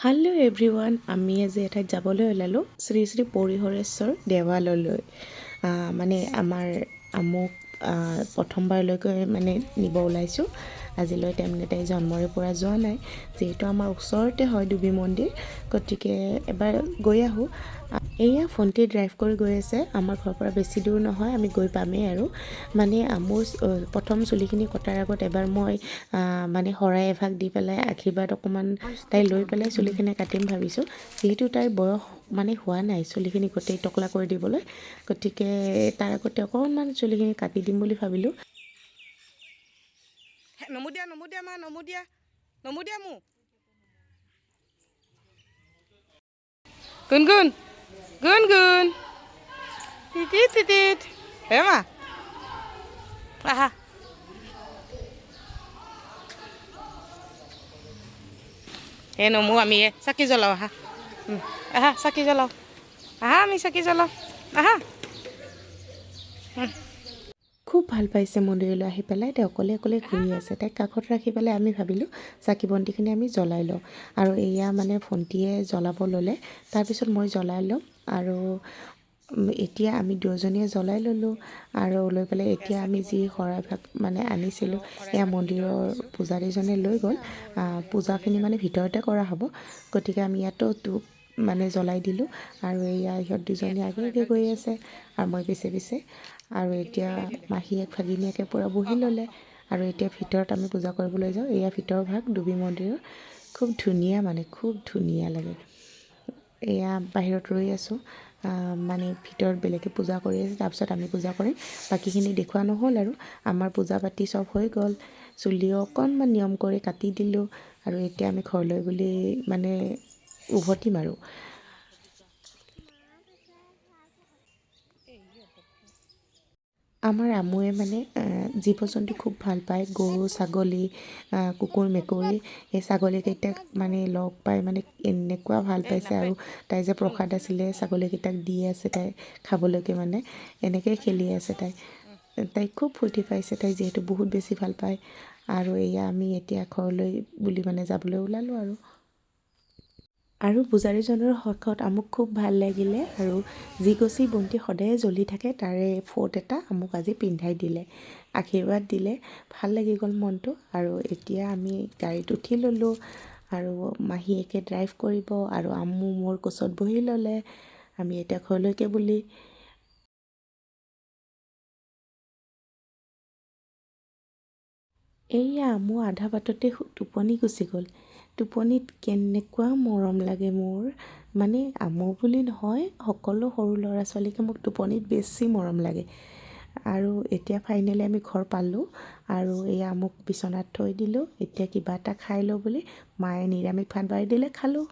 Hello' everyone, আমি আজি এঠাইত যাবলৈ ওলালোঁ শ্ৰী শ্ৰী পৰিহৰেশ্বৰ দেৱালয়লৈ। মানে আমাৰ আমুক প্ৰথমবাৰলৈকে মানে নিব ওলাইছোঁ। আজিলৈ তাৰমানে তাই জন্মৰে পৰা যোৱা নাই, যিহেতু আমাৰ ওচৰতে হয় ডুবি মন্দিৰ, গতিকে এবাৰ গৈ আহোঁ। এয়া ভণ্টি ড্ৰাইভ কৰি গৈ আছে, আমাৰ ঘৰৰ পৰা বেছি দূৰ নহয়, আমি গৈ পামেই আৰু। মানে মোৰ প্ৰথম চুলিখিনি কটাৰ আগত এবাৰ মই মানে শৰাই এভাগ দি পেলাই আশীৰ্বাদ অকণমান তাই লৈ পেলাই চুলিখিনি কাটিম ভাবিছোঁ, যিহেতু তাইৰ বয়স মানে হোৱা নাই চুলিখিনি গোটেই টকলা কৰি দিবলৈ, গতিকে তাৰ আগতে অকণমান চুলিখিনি কাটি দিম বুলি ভাবিলোঁ। নমুদিয়া নমুদিয়া মা নমুদিয়া নমুদিয়া মোক গুণগুণ গুণগুণ তিতিত তিতিত হে মা আহা হে নমু আমি চাকি জ্বলাওঁ আহা আহা চাকি জ্বলাওঁ আহা আমি চাকি জ্বলাওঁ আহা। খুব ভাল পাইছে মন্দিৰলৈ আহি পেলাই, তাই অকলে অকলে ঘূৰি আছে। তাইক কাষত ৰাখি পেলাই আমি ভাবিলোঁ চাকি বন্তিখিনি আমি জ্বলাই লওঁ। আৰু এয়া মানে ভণ্টিয়ে জ্বলাব ল'লে, তাৰপিছত মই জ্বলাই ল'ম। আৰু এতিয়া আমি দুয়োজনীয়ে জ্বলাই ল'লোঁ আৰু লৈ পেলাই এতিয়া আমি যি শৰাইভাগ মানে আনিছিলোঁ, এয়া মন্দিৰৰ পূজাৰীজনে লৈ গ'ল। পূজাখিনি মানে ভিতৰতে কৰা হ'ব, গতিকে আমি ইয়াতো ধূপ মানে জ্বলাই দিলোঁ। আৰু এয়া ইহঁত দুজনী আগে আগে গৈ আছে আৰু মই পিছে পিছে। আৰু এতিয়া মাহীয়েক ভাগিনীয়েকে পূৰা বহি ল'লে আৰু এতিয়া ভিতৰত আমি পূজা কৰিবলৈ যাওঁ। এয়া ভিতৰ ভাগ ডুবি মন্দিৰৰ, খুব ধুনীয়া, মানে খুব ধুনীয়া লাগে। এয়া বাহিৰত ৰৈ আছোঁ, মানে ভিতৰত বেলেগে পূজা কৰি আছে, তাৰপিছত আমি পূজা কৰিম। বাকীখিনি দেখুওৱা নহ'ল আৰু আমাৰ পূজা পাতি চব হৈ গ'ল। চুলিও অকণমান নিয়ম কৰি কাটি দিলোঁ আৰু এতিয়া আমি ঘৰলৈ বুলি মানে উভতিম আৰু। আমাৰ আমুৱে মানে জীৱ জন্তু খুব ভাল পায়, গৰু ছাগলী কুকুৰ মেকুৰী। এই ছাগলীকেইটাক মানে লগ পাই মানে এনেকুৱা ভাল পাইছে, আৰু তাই যে প্ৰসাদ আছিলে ছাগলীকেইটাক দি আছে তাই খাবলৈকে, মানে এনেকৈ খেলি আছে তাই খুব ফূৰ্তি পাইছে, তাই যিহেতু বহুত বেছি ভাল পায়। আৰু এয়া আমি এতিয়া ঘৰলৈ বুলি মানে যাবলৈ ওলালোঁ আৰু পূজাৰীজনৰ হঠত আমুক খুব ভাল লাগিলে, আৰু যি গছি বন্তি সদায়ে জ্বলি থাকে তাৰে ফোট এটা আমুক আজি পিন্ধাই দিলে, আশীৰ্বাদ দিলে, ভাল লাগি গ'ল মনটো। আৰু এতিয়া আমি গাড়ীত উঠি ল'লোঁ আৰু মাহীয়েকে ড্ৰাইভ কৰিব আৰু আমু মোৰ কোচত বহি ল'লে, আমি এতিয়া ঘৰলৈকে বুলি। এইয়া আমু আধা বাটতে টোপনি গুচি গ'ল। টোপনিত কেনেকুৱা মৰম লাগে মোৰ, মানে আমু বুলি নহয়, সকলো সৰু ল'ৰা ছোৱালীকে মোক টোপনিত বেছি মৰম লাগে। আৰু এতিয়া ফাইনেলি আমি ঘৰ পালোঁ আৰু এয়া আমুক বিচনাত থৈ দিলোঁ। এতিয়া কিবা এটা খাই লওঁ বুলি মায়ে নিৰামিষ ভাত বাঢ়ি দিলে, খালোঁ।